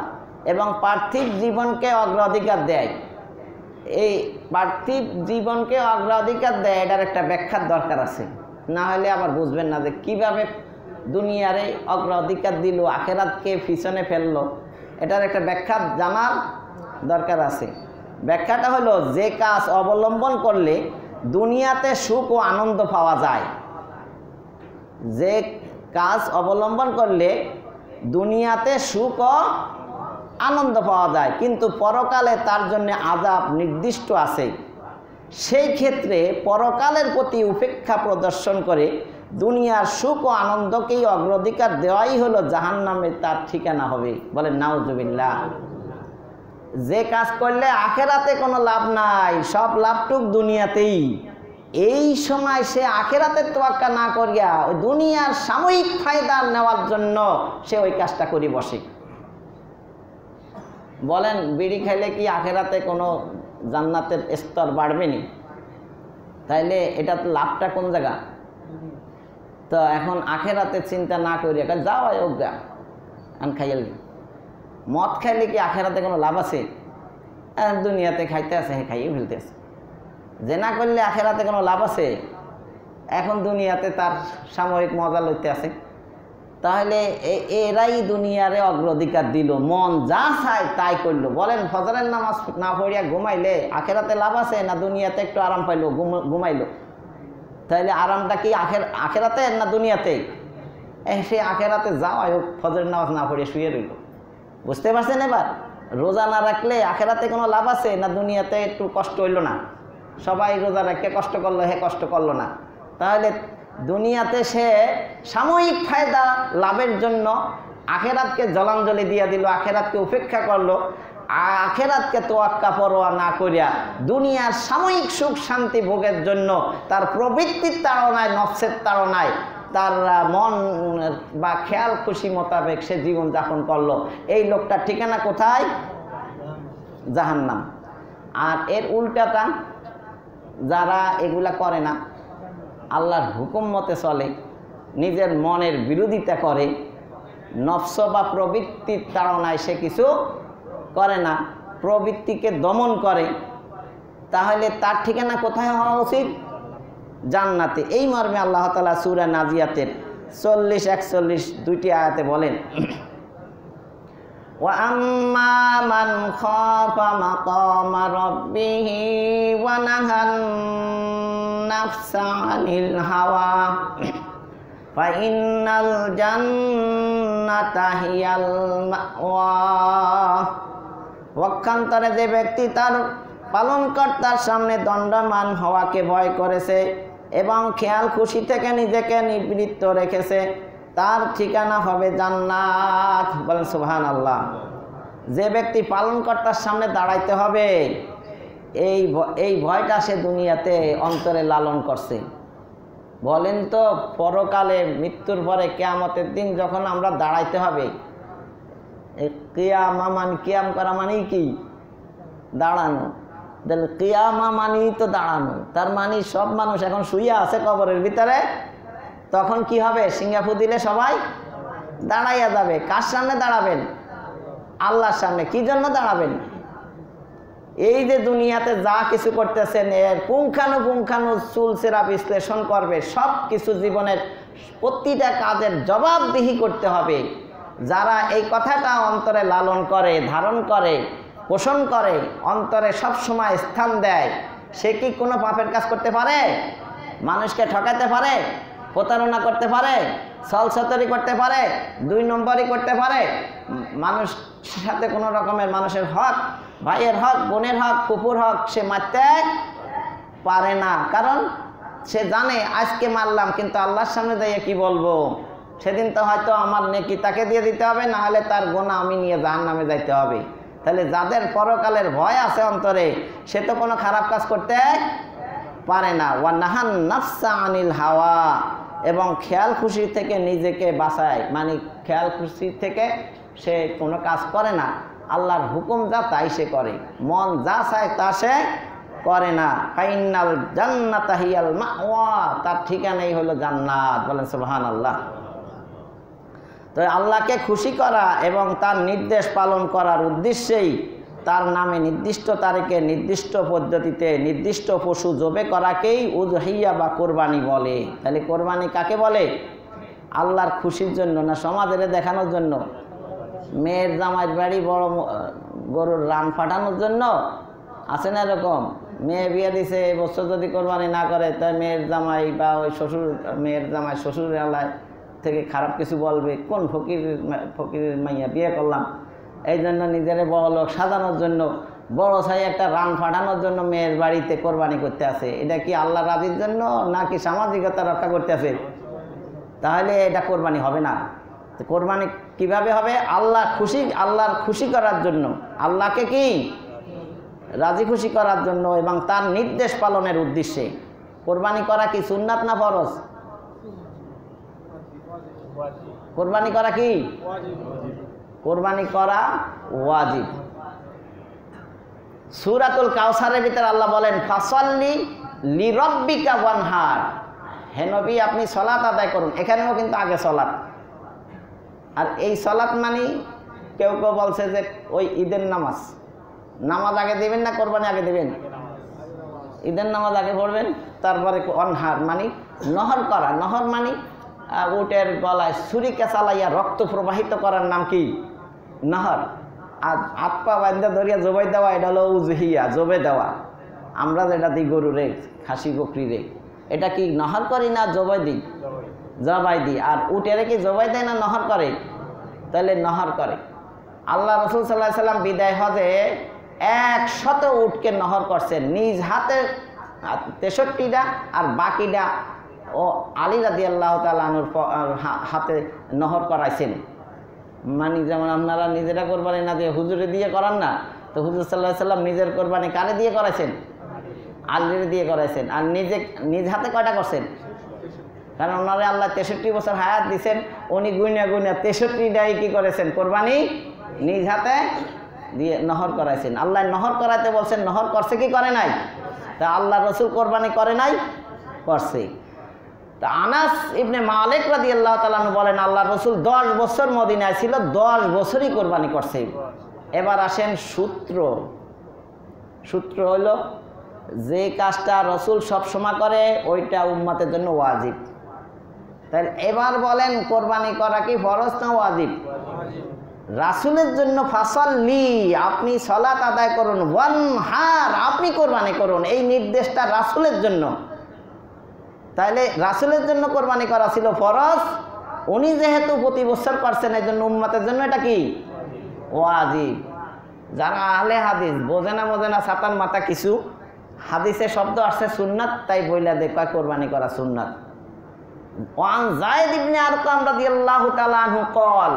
এবং পার্থিব জীবনকে অগ্রাধিকার দেয়, এই পার্থিব জীবনকে অগ্রাধিকার দেয়, এটার একটা ব্যাখ্যার দরকার আছে, না হলে আবার বুঝবেন না যে কীভাবে দুনিয়ারে অগ্রাধিকার দিল, আখেরাতকে পিছনে ফেললো। এটার একটা ব্যাখ্যা জানার দরকার আছে। ব্যাখ্যাটা হলো, যে কাজ অবলম্বন করলে দুনিয়াতে সুখ ও আনন্দ পাওয়া যায়, যে কাজ অবলম্বন করলে দুনিয়াতে সুখ ও আনন্দ পাওয়া যায়, কিন্তু পরকালে তার জন্য আযাব নির্দিষ্ট আছে, সেই ক্ষেত্রে পরকালের প্রতি উপেক্ষা প্রদর্শন করে দুনিয়ার সুখ ও আনন্দকেই অগ্রাধিকার দেওয়াই হলো জাহান্নামে তার ঠিকানা হবে। বলেন নাউজুবিল্লাহ। যে কাজ করলে আখেরাতে কোনো লাভ নাই, সব লাভটুক দুনিয়াতেই, এই সময় সে আখেরাতের তোয়াক্কা না করিয়া ওই দুনিয়ার সাময়িক ফায়দা নেওয়ার জন্য সে ওই কাজটা করে বসে। বলেন, বিড়ি খাইলে কি আখেরাতে কোনো জান্নাতের স্তর বাড়বে নি? তাইলে এটা তো লাভটা কোন জায়গা? তো এখন আখেরাতে চিন্তা না করিয়া যাও অজ্ঞা আন খাইয়াল। মদ খাইলে কি আখেরাতে কোনো লাভ আছে? দুনিয়াতে খাইতে আছে, খাইয়ে ফেলতে আছে। জেনা করলে আখেরাতে কোনো লাভ আছে? এখন দুনিয়াতে তার সাময়িক মজা লইতে আছে। তাহলে এরাই দুনিয়ারে অগ্রাধিকার দিল, মন যা চায় তাই করলো। বলেন, ফজরের নামাজ না পড়িয়া ঘুমাইলে আখেরাতে লাভ আছে না দুনিয়াতে একটু আরাম পাইলো, ঘুমাইলো? তাহলে আরামটা কি আখেরাতে না দুনিয়াতে? সে আখেরাতে যাও ফজরের নামাজ না পড়িয়া শুয়ে রইল। বুঝতে পারছেন? এবার রোজা না রাখলে আখেরাতে কোনো লাভ আছে না দুনিয়াতে একটু কষ্ট হইল না? সবাই রোজা রাখতে কষ্ট করলো, হে কষ্ট করলো না। তাহলে দুনিয়াতে সে সাময়িক ফায়দা লাভের জন্য আখেরাতকে জলাঞ্জলি দিয়ে দিল, আখেরাতকে উপেক্ষা করলো, আখেরাতকে তোয়াক্কা পরোয়া না করিয়া দুনিয়ার সাময়িক সুখ শান্তি ভোগের জন্য তার প্রবৃত্তির তাড়নায়, নফসের তাড়নায় তার মন বা খেয়াল খুশি মোতাবেক সে জীবন যাপন করলো, এই লোকটার ঠিকানা কোথায়? জাহান্নাম। আর এর উল্টাটা যারা এগুলা করে না, আল্লাহর হুকুম মতে চলে, নিজের মনের বিরোধিতা করে, নফস বা প্রবৃত্তির তাড়নায় সে কিছু করে না, প্রবৃত্তিকে দমন করে, তাহলে তার ঠিকানা কোথায় হওয়া উচিত? জান্নাতে। এই মর্মে আল্লাহ তাআলা সূরা নাজিয়াতের 40-41 দুইটি আয়াতে বলেন, ওয়া আম্মা মান খাফা মাকামা রাব্বিহি ওয়া নাহান নাফসা আনিল হাওয়া ফা ইন্নাল জান্নাতা হিয়াল মাওয়া। পক্ষান্তরে যে ব্যক্তি তার পালনকর্তার সামনে দণ্ডমান হওয়াকে ভয় করেছে এবং খেয়াল খুশি থেকে নিজেকে নিবৃত্ত রেখেছে, তার ঠিকানা হবে জান্নাত। বলেন সুবহানাল্লাহ। যে ব্যক্তি পালনকর্তার সামনে দাঁড়াইতে হবে, এই ভয়টা সে দুনিয়াতে অন্তরে লালন করছে। বলেন তো, পরকালে মৃত্যুর পরে কিয়ামতের দিন যখন আমরা দাঁড়াইতে হবে, কিয়াম করা মানেই কি? দাঁড়ানো। কিয়ামা মানেই তো দাঁড়ানো। তার মানে সব মানুষ এখন শুইয়া আছে কবরের ভিতরে, তখন কি হবে? সিঙ্গাপুর দিলে সবাই দাঁড়াইয়া যাবে। কার সামনে দাঁড়াবেন? আল্লাহর সামনে। কি জন্য দাঁড়াবেন? এই যে দুনিয়াতে যা কিছু করতেছেন এর পুঙ্খানুপুঙ্খানু চুলচেরা বিশ্লেষণ করবে, সব কিছু জীবনের প্রতিটা কাজের জবাবদিহি করতে হবে। যারা এই কথাটা অন্তরে লালন করে, ধারণ করে, পোষণ করে, অন্তরে সব সময় স্থান দেয়, সে কি কোনো পাপের কাজ করতে পারে? মানুষকে ঠকাতে পারে? প্রতারণা করতে পারে? ছলছতরি করতে পারে? 2 নম্বরই করতে পারে? মানুষের সাথে কোনো রকমের মানুষের হক, ভাইয়ের হক, বোনের হক, ফুপুর হক সে মারতে পারে না। কারণ সে জানে আজকে মারলাম, কিন্তু আল্লাহর সামনে যাইয়ে কি বলবো? সেদিন তো হয়তো আমার নেকি তাকে দিয়ে দিতে হবে, না হলে তার গোনা আমি নিয়ে জাহান্নামে যাইতে হবে। তাহলে যাদের পরকালের ভয় আছে অন্তরে, সে তো কোনো খারাপ কাজ করতে পারে না। ওয়া নাহান নাফসা আনিল হাওয়া, এবং খেয়াল খুশি থেকে নিজেকে বাঁচায়, মানে খেয়াল খুশি থেকে সে কোনো কাজ করে না। আল্লাহর হুকুম যা তাই সে করে, মন যা চায় তা সে করে না। ফাইনাল জান্নাতা হিয়াল মাওয়া, তার ঠিকানাই হলো জান্নাত। বলেন সুবহানাল্লাহ। তো আল্লাহকে খুশি করা এবং তার নির্দেশ পালন করার উদ্দেশ্যেই তার নামে নির্দিষ্ট তারিখে নির্দিষ্ট পদ্ধতিতে নির্দিষ্ট পশু জবে করাকেই উযহিয়া বা কোরবানি বলে। তাহলে কোরবানি কাকে বলে? আল্লাহর খুশির জন্য না সমাজের দেখানোর জন্য? মেয়ের জামাইয়ের বাড়ি বড় গরুর রান ফাটানোর জন্য আছে না এরকম? মেয়ে বিয়ে দিছে, এবছর যদি কোরবানি না করে তাই মেয়ের জামাই বা ওই শ্বশুর, মেয়ের জামাই শ্বশুরের আলায় থেকে খারাপ কিছু বলবে, কোন ফকিরের মাইয়া বিয়ে করলাম, এই জন্য নিজের বড় লোক সাজানোর জন্য বড় ছাই একটা রান ফাটানোর জন্য মেয়ের বাড়িতে কোরবানি করতে আছে। এটা কি আল্লাহ রাজির জন্য নাকি সামাজিকতা রক্ষা করতে আছে? তাহলে এটা কোরবানি হবে না। কোরবানি কিভাবে হবে? আল্লাহর খুশি করার জন্য, আল্লাহকে কি রাজি খুশি করার জন্য এবং তার নির্দেশ পালনের উদ্দেশ্যে। কোরবানি করা কি সুন্নাত না ফরজ? কোরবানি করা কি? কোরবানি করা ওয়াজিব। সূরাতুল কাউসারের ভিতরে আল্লাহ বলেন, ফাসাল্লি লিরাব্বিকা ওয়ানহার, হে নবী আপনি সালাত আদায় করুন। এখানেও কিন্তু আগে সালাত। আর এই সালাত মানে কেউ কেউ বলছে যে ওই ঈদের নামাজ, নামাজ আগে দেবেন না কোরবানি আগে দেবেন? ঈদের নামাজ আগে পড়বেন, তারপরে অনহার মানে নহর করা। নহর মানে উটের গলায় ছুরিকে চালাইয়া রক্ত প্রবাহিত করার নাম কি? নহর। আর হাত পা বান্ধা ধরিয়া জবাই দেওয়া, এটা হলো উযহিয়া, জবে দেওয়া। আমরা যেটা দিই গরু রে, খাসি বকরি রে, এটা কি নহর করি না জবাই দিই? জবাই দিই। আর উটেরে কি জবাই দেয় না নহর করে? তাহলে নহর করে। আল্লাহ রাসূল সাল্লাল্লাহু আলাইহি সাল্লাম বিদায় হজে 100 উটকে নহর করছেন নিজ হাতে, 63টা আর বাকিটা ও আলী রাদিয়াল্লাহু তাআলা আনহুর হাতে নহর করাইছেন। মানে যেমন আপনারা নিজেরা কোরবানি না দিয়ে হুজুরে দিয়ে করান না, তো হুজুর সাল্লাল্লাহু আলাইহি সাল্লাম নিজের কোরবানি কারে দিয়ে করাইছেন? আলীর দিয়ে করাইছেন। আর নিজ হাতে কয়টা করছেন? কারণ ওনারে আল্লাহ 63 বছর হায়াত দিয়েছেন, উনি গুইনা 63টাই কি করেছেন? কোরবানি নিজ হাতে দিয়ে নহর করাইছেন। আল্লাহ নহর করাইতে বলছেন, নহর করছে কি করে নাই? তা আল্লাহ রসুল কোরবানি করে নাই? করছে। তা আনাস ইবনে মালিক রাদিয়াল্লাহু তাআলা আনহু বলেন, আল্লাহ রসুল 10 বছর মদিনায় ছিল, 10 বছরই কোরবানি করছে। এবার আসেন সূত্র হইল যে কাজটা রসুল সবসময় করে ওইটা উম্মতের জন্য ওয়াজিব। তাহলে এবার বলেন কোরবানি করা কি ফরজ না ওয়াজিব? রাসূলের জন্য ফাসাল্লি, আপনি সালাত আদায় করুন, ওয়ানহার, আপনি কোরবানি করুন, এই নির্দেশটা রাসূলের জন্য। তাহলে রাসূলের জন্য কোরবানি করা ছিল ফরজ, উনি যেহেতু প্রতি বছর করছেন এই জন্য উম্মতের জন্য এটা কি ওয়াজিব। যারা আহলে হাদিস বোঝে না সাতান মাথা কিছু, হাদিসে শব্দ আসছে সুন্নাত, তাই বইলা দেখা কোরবানি করা সুন্নাত। ওয়ান যায়েদ ইবনে আরকাম রাদিয়াল্লাহু তাআলা আনহু قال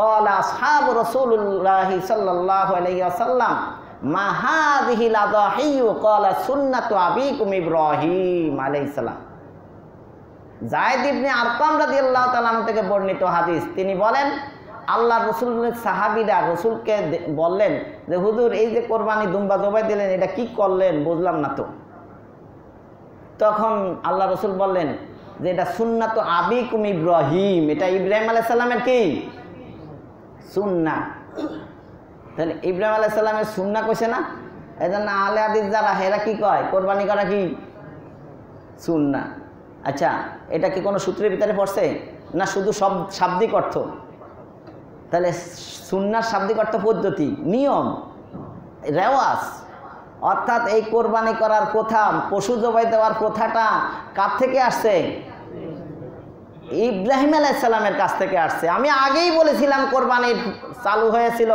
قال اصحاب رسول الله صلى الله عليه وسلم ما هذه الاضاحي قال سنة ابيكم ابراهيم আলাইহিস সালাম। যায়েদ ইবনে আরকাম রাদিয়াল্লাহু তাআলা আনহু থেকে বর্ণিত হাদিস, তিনি বলেন আল্লাহ রসুলের সাহাবীরা রসুলকে বললেন যে হুজুর এই যে কোরবানি দুম্বা জবাই দিলেন এটা কি করলেন বুঝলাম না তো। তখন আল্লাহ রসুল বললেন যে এটা সুন্নাত আবিকুম ইব্রাহিম, এটা ইব্রাহিম আলাইহিস সালামের কি সুন্নাহ। তাহলে ইব্রাহিম আলাইহিস সালামের সুন্নাহ কইছে না, এজন্য আহলে হাদিস যারা হেরা কি কয় কোরবানি করা কি সুন্নাহ। আচ্ছা, এটা কি কোনো সূত্রের ভিতরে পড়ছে না শুধু সব শাব্দিক অর্থ? তাহলে সুন্নাহর শাব্দিক অর্থ পদ্ধতি, নিয়ম, রেওয়াজ, অর্থাৎ এই কোরবানি করার প্রথা, পশু জবাই দেওয়ার প্রথাটা কার থেকে আসছে? ইব্রাহিম আলাইহিস সালামের কাছ থেকে আসছে। আমি আগেই বলেছিলাম কোরবানির চালু হয়েছিল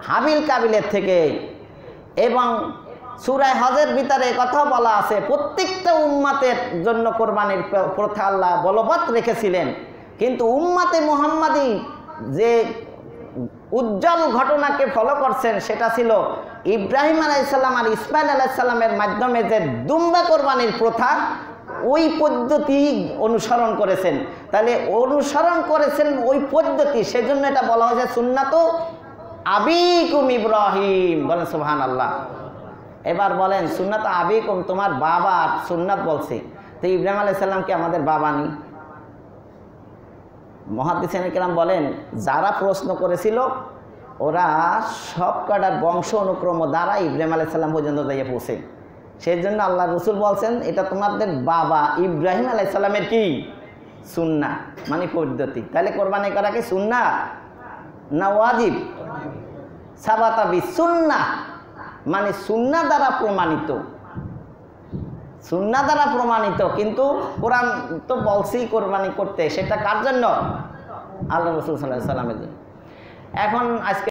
হাবিল কাবিলের থেকে, এবং সূরা হজের ভিতরে কথা বলা আছে প্রত্যেকটা উম্মতের জন্য কোরবানির প্রথা আল্লাহ বলবৎ রেখেছিলেন। কিন্তু উম্মতে মুহাম্মাদি যে উজ্জ্বল ঘটনাকে ফলো করছেন সেটা ছিল ইব্রাহিম আলাইহিস সালাম আর ইসমাইল আলাইহিস সালামের মাধ্যমে যে দুম্বা কোরবানির প্রথা, ওই পদ্ধতি অনুসরণ করেছেন। তাহলে অনুসরণ করেছেন ওই পদ্ধতি, সেজন্য এটা বলা হয়েছে সুন্নাত আবিকুম ইব্রাহিম। বলেন সুবহানাল্লাহ। এবার বলেন সুন্নাত আবিকুম, তোমার বাবা সুন্নাত বলছে, তো ইব্রাহিম আলাইহিস সালাম কি আমাদের বাবা নেই? মুহাদ্দিসিনে কেরাম বলেন যারা প্রশ্ন করেছিল ওরা সব কটার বংশ অনুক্রম দ্বারা ইব্রাহিম আলাইহিস সালাম পর্যন্ত যাইয়ে পৌঁছে। সেই জন্য আল্লাহ রসুল বলছেন এটা তোমাদের বাবা ইব্রাহিম আলাইহিস সালামের কি সুন্নাহ, মানে পদ্ধতি। তাহলে কোরবানি করা কি সুন্নাহ না ওয়াজিব? সাবাতা বিসুন্নাহ, মানে সুন্নাহ দ্বারা প্রমাণিত, সুন্নাহ দ্বারা প্রমাণিত। কিন্তু কোরআন তো বলছি কোরবানি করতে, সেটা কার জন্য? আল্লাহ রসুল সাল্লাল্লাহু আলাইহি ওয়াসাল্লামের জন্য। এখন আজকে